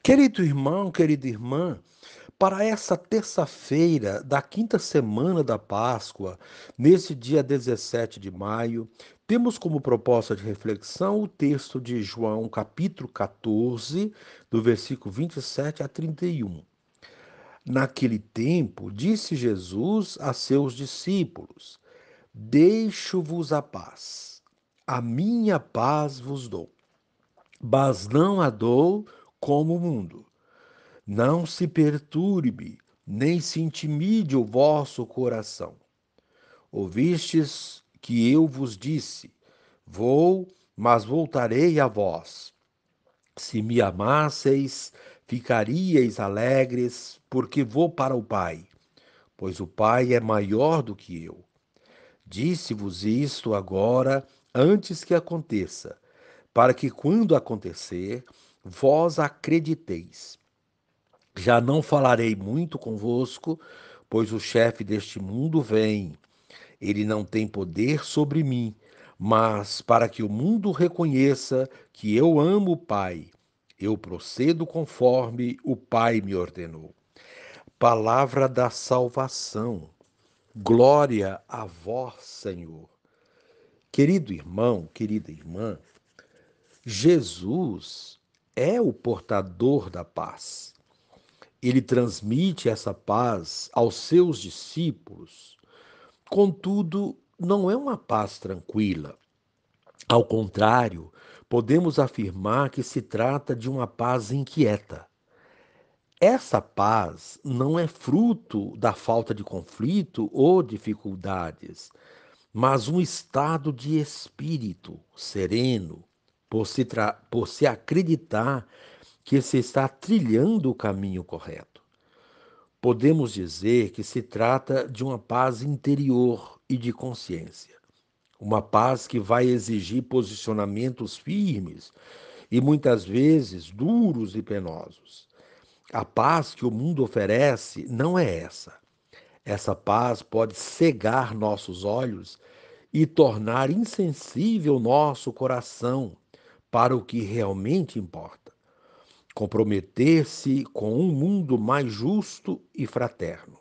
Querido irmão, querida irmã, para essa terça-feira da quinta semana da Páscoa, nesse dia 17 de maio, temos como proposta de reflexão o texto de João, capítulo 14, do versículo 27 a 31. Naquele tempo, disse Jesus a seus discípulos: Deixo-vos a paz, a minha paz vos dou, mas não a dou como o mundo. Não se perturbe, nem se intimide o vosso coração. Ouvistes que eu vos disse: Vou, mas voltarei a vós. Se me amasseis, ficaríeis alegres, porque vou para o Pai, pois o Pai é maior do que eu. Disse-vos isto agora, antes que aconteça, para que quando acontecer, vós acrediteis. Já não falarei muito convosco, pois o chefe deste mundo vem. Ele não tem poder sobre mim, mas para que o mundo reconheça que eu amo o Pai, eu procedo conforme o Pai me ordenou. Palavra da salvação. Glória a vós, Senhor. Querido irmão, querida irmã, Jesus é o portador da paz. Ele transmite essa paz aos seus discípulos. Contudo, não é uma paz tranquila. Ao contrário, podemos afirmar que se trata de uma paz inquieta. Essa paz não é fruto da falta de conflito ou dificuldades, mas um estado de espírito sereno, por se acreditar que se está trilhando o caminho correto. Podemos dizer que se trata de uma paz interior e de consciência. Uma paz que vai exigir posicionamentos firmes e muitas vezes duros e penosos. A paz que o mundo oferece não é essa. Essa paz pode cegar nossos olhos e tornar insensível nosso coração para o que realmente importa. Comprometer-se com um mundo mais justo e fraterno.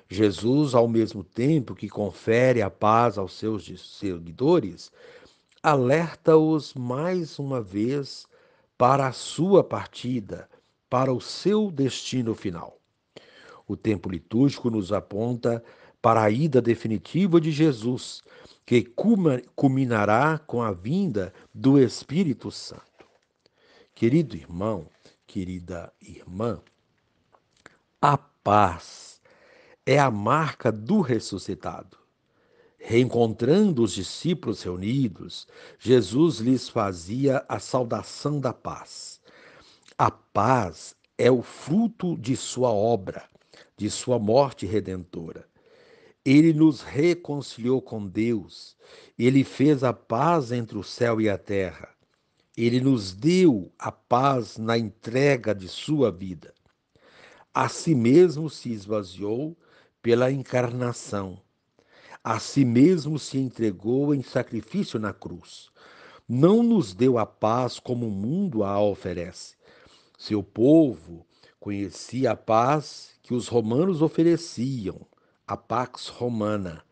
Jesus, ao mesmo tempo que confere a paz aos seus seguidores, alerta-os mais uma vez para a sua partida, para o seu destino final. O tempo litúrgico nos aponta para a ida definitiva de Jesus, que culminará com a vinda do Espírito Santo. Querido irmão, querida irmã, a paz é a marca do ressuscitado. Reencontrando os discípulos reunidos, Jesus lhes fazia a saudação da paz. A paz é o fruto de sua obra, de sua morte redentora. Ele nos reconciliou com Deus. Ele fez a paz entre o céu e a terra. Ele nos deu a paz na entrega de sua vida. A si mesmo se esvaziou pela encarnação. A si mesmo se entregou em sacrifício na cruz. Não nos deu a paz como o mundo a oferece. Seu povo conhecia a paz que os romanos ofereciam, a Pax Romana.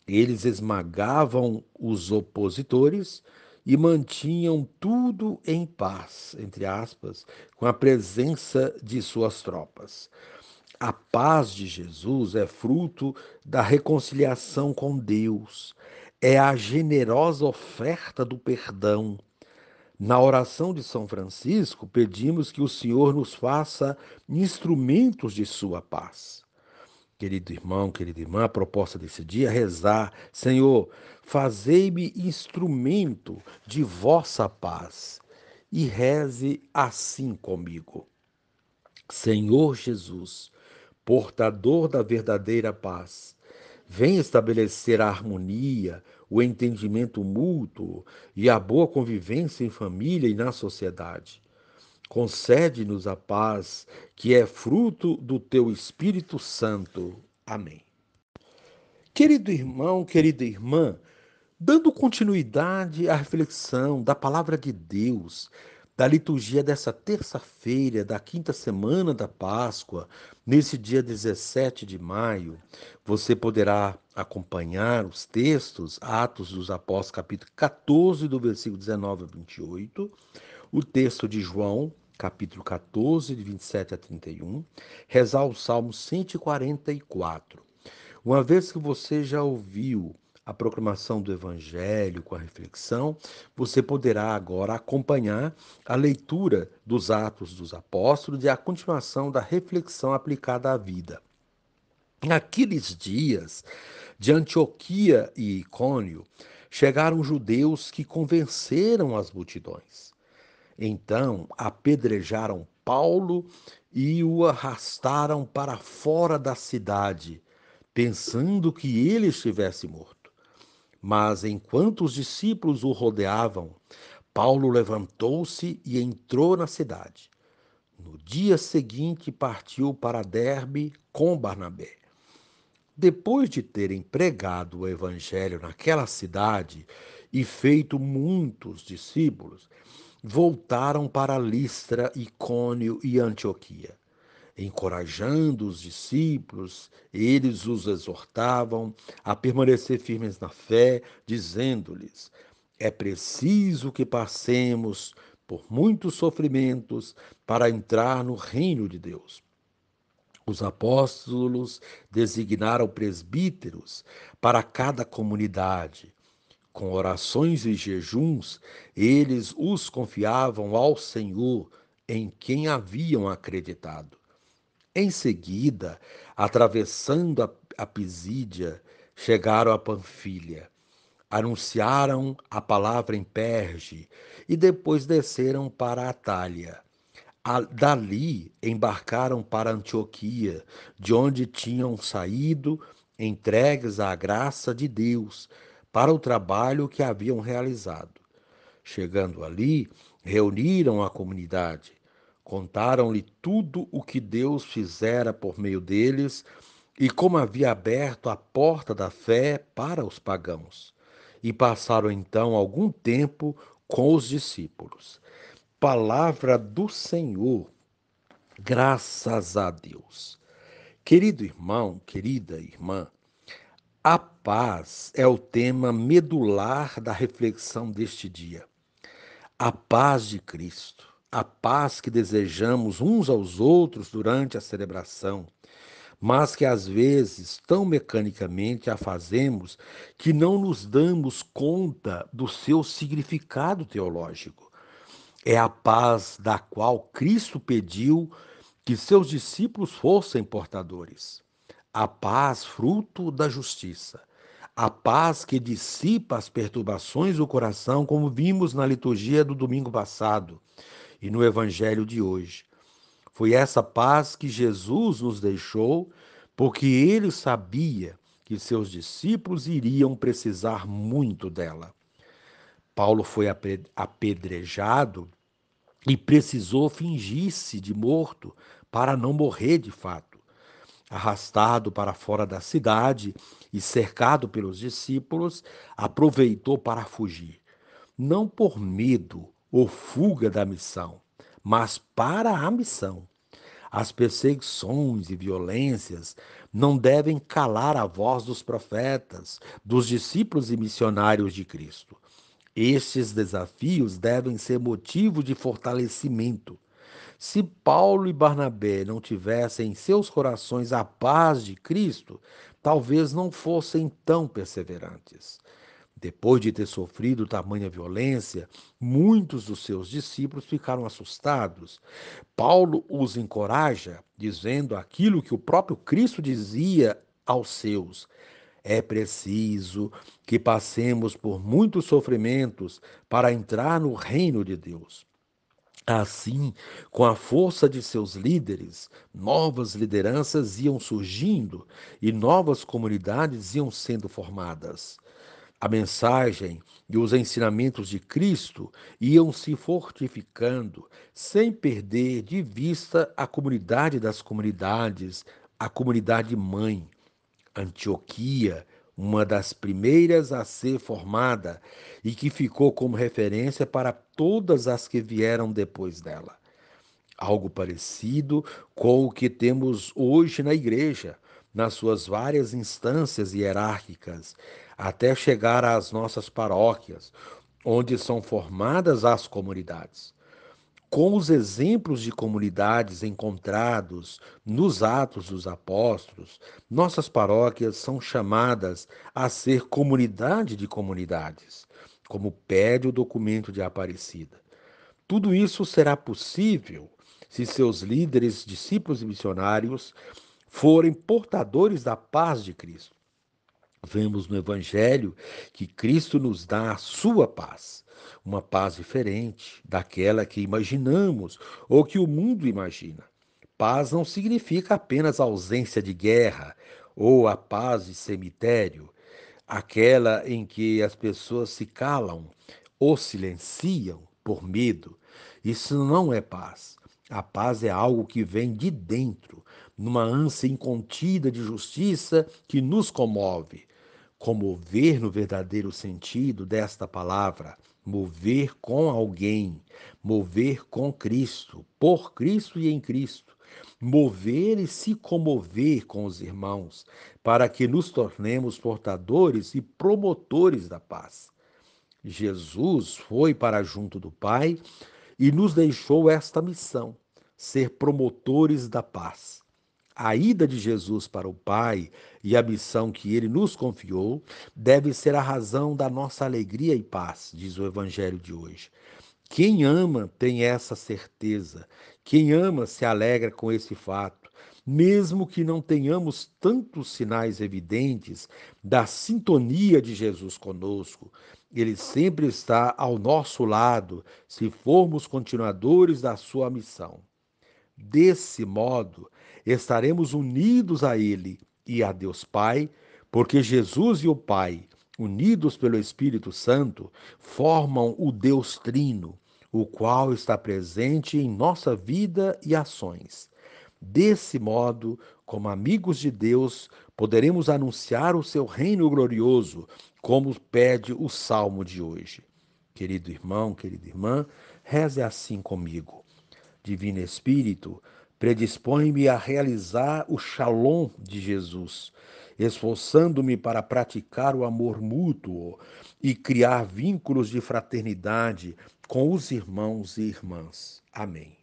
Eles esmagavam os opositores e mantinham tudo em paz, entre aspas, com a presença de suas tropas. A paz de Jesus é fruto da reconciliação com Deus, é a generosa oferta do perdão. Na oração de São Francisco, pedimos que o Senhor nos faça instrumentos de sua paz. Querido irmão, querida irmã, a proposta desse dia é rezar: Senhor, fazei-me instrumento de vossa paz. E reze assim comigo. Senhor Jesus, portador da verdadeira paz, vem estabelecer a harmonia, o entendimento mútuo e a boa convivência em família e na sociedade. Concede-nos a paz, que é fruto do teu Espírito Santo. Amém. Querido irmão, querida irmã, dando continuidade à reflexão da palavra de Deus, da liturgia dessa terça-feira, da quinta semana da Páscoa, nesse dia 17 de maio, você poderá acompanhar os textos, Atos dos Apóstolos, capítulo 14, do versículo 19 a 28, o texto de João, capítulo 14, de 27 a 31, rezar o Salmo 144. Uma vez que você já ouviu a proclamação do Evangelho com a reflexão, você poderá agora acompanhar a leitura dos Atos dos Apóstolos e a continuação da reflexão aplicada à vida. Naqueles dias, de Antioquia e Icônio, chegaram judeus que convenceram as multidões. Então apedrejaram Paulo e o arrastaram para fora da cidade, pensando que ele estivesse morto. Mas enquanto os discípulos o rodeavam, Paulo levantou-se e entrou na cidade. No dia seguinte partiu para Derbe com Barnabé. Depois de terem pregado o evangelho naquela cidade e feito muitos discípulos, voltaram para Listra, Icônio e Antioquia. Encorajando os discípulos, eles os exortavam a permanecer firmes na fé, dizendo-lhes: é preciso que passemos por muitos sofrimentos para entrar no reino de Deus. Os apóstolos designaram presbíteros para cada comunidade. Com orações e jejuns, eles os confiavam ao Senhor, em quem haviam acreditado. Em seguida, atravessando a Pisídia, chegaram a Panfilha. Anunciaram a palavra em Perge e depois desceram para a Atália. Dali embarcaram para Antioquia, de onde tinham saído, entregues à graça de Deus, para o trabalho que haviam realizado. Chegando ali, reuniram a comunidade, contaram-lhe tudo o que Deus fizera por meio deles e como havia aberto a porta da fé para os pagãos. E passaram então algum tempo com os discípulos. Palavra do Senhor, graças a Deus. Querido irmão, querida irmã, a paz é o tema medular da reflexão deste dia. A paz de Cristo, a paz que desejamos uns aos outros durante a celebração, mas que às vezes tão mecanicamente a fazemos que não nos damos conta do seu significado teológico. É a paz da qual Cristo pediu que seus discípulos fossem portadores. A paz fruto da justiça. A paz que dissipa as perturbações do coração, como vimos na liturgia do domingo passado e no evangelho de hoje. Foi essa paz que Jesus nos deixou, porque ele sabia que seus discípulos iriam precisar muito dela. Paulo foi apedrejado e precisou fingir-se de morto para não morrer de fato. Arrastado para fora da cidade e cercado pelos discípulos, aproveitou para fugir, não por medo ou fuga da missão, mas para a missão. As perseguições e violências não devem calar a voz dos profetas, dos discípulos e missionários de Cristo. Estes desafios devem ser motivo de fortalecimento. Se Paulo e Barnabé não tivessem em seus corações a paz de Cristo, talvez não fossem tão perseverantes. Depois de ter sofrido tamanha violência, muitos dos seus discípulos ficaram assustados. Paulo os encoraja, dizendo aquilo que o próprio Cristo dizia aos seus: é preciso que passemos por muitos sofrimentos para entrar no reino de Deus. Assim, com a força de seus líderes, novas lideranças iam surgindo e novas comunidades iam sendo formadas. A mensagem e os ensinamentos de Cristo iam se fortificando, sem perder de vista a comunidade das comunidades, a comunidade mãe, Antioquia, uma das primeiras a ser formada e que ficou como referência para todas as que vieram depois dela. Algo parecido com o que temos hoje na igreja, nas suas várias instâncias hierárquicas, até chegar às nossas paróquias, onde são formadas as comunidades. Com os exemplos de comunidades encontrados nos Atos dos Apóstolos, nossas paróquias são chamadas a ser comunidade de comunidades, como pede o documento de Aparecida. Tudo isso será possível se seus líderes, discípulos e missionários forem portadores da paz de Cristo. Vemos no Evangelho que Cristo nos dá a sua paz, uma paz diferente daquela que imaginamos ou que o mundo imagina. Paz não significa apenas ausência de guerra ou a paz de cemitério, aquela em que as pessoas se calam ou silenciam por medo. Isso não é paz. A paz é algo que vem de dentro, numa ânsia incontida de justiça que nos comove. Comover no verdadeiro sentido desta palavra, mover com alguém, mover com Cristo, por Cristo e em Cristo, mover e se comover com os irmãos, para que nos tornemos portadores e promotores da paz. Jesus foi para junto do Pai e nos deixou esta missão: ser promotores da paz. A ida de Jesus para o Pai e a missão que ele nos confiou deve ser a razão da nossa alegria e paz, diz o Evangelho de hoje. Quem ama tem essa certeza. Quem ama se alegra com esse fato. Mesmo que não tenhamos tantos sinais evidentes da sintonia de Jesus conosco, ele sempre está ao nosso lado se formos continuadores da sua missão. Desse modo, estaremos unidos a Ele e a Deus Pai, porque Jesus e o Pai, unidos pelo Espírito Santo, formam o Deus Trino, o qual está presente em nossa vida e ações. Desse modo, como amigos de Deus, poderemos anunciar o seu reino glorioso, como pede o salmo de hoje. Querido irmão, querida irmã, reze assim comigo. Divino Espírito, predispõe-me a realizar o Shalom de Jesus, esforçando-me para praticar o amor mútuo e criar vínculos de fraternidade com os irmãos e irmãs. Amém.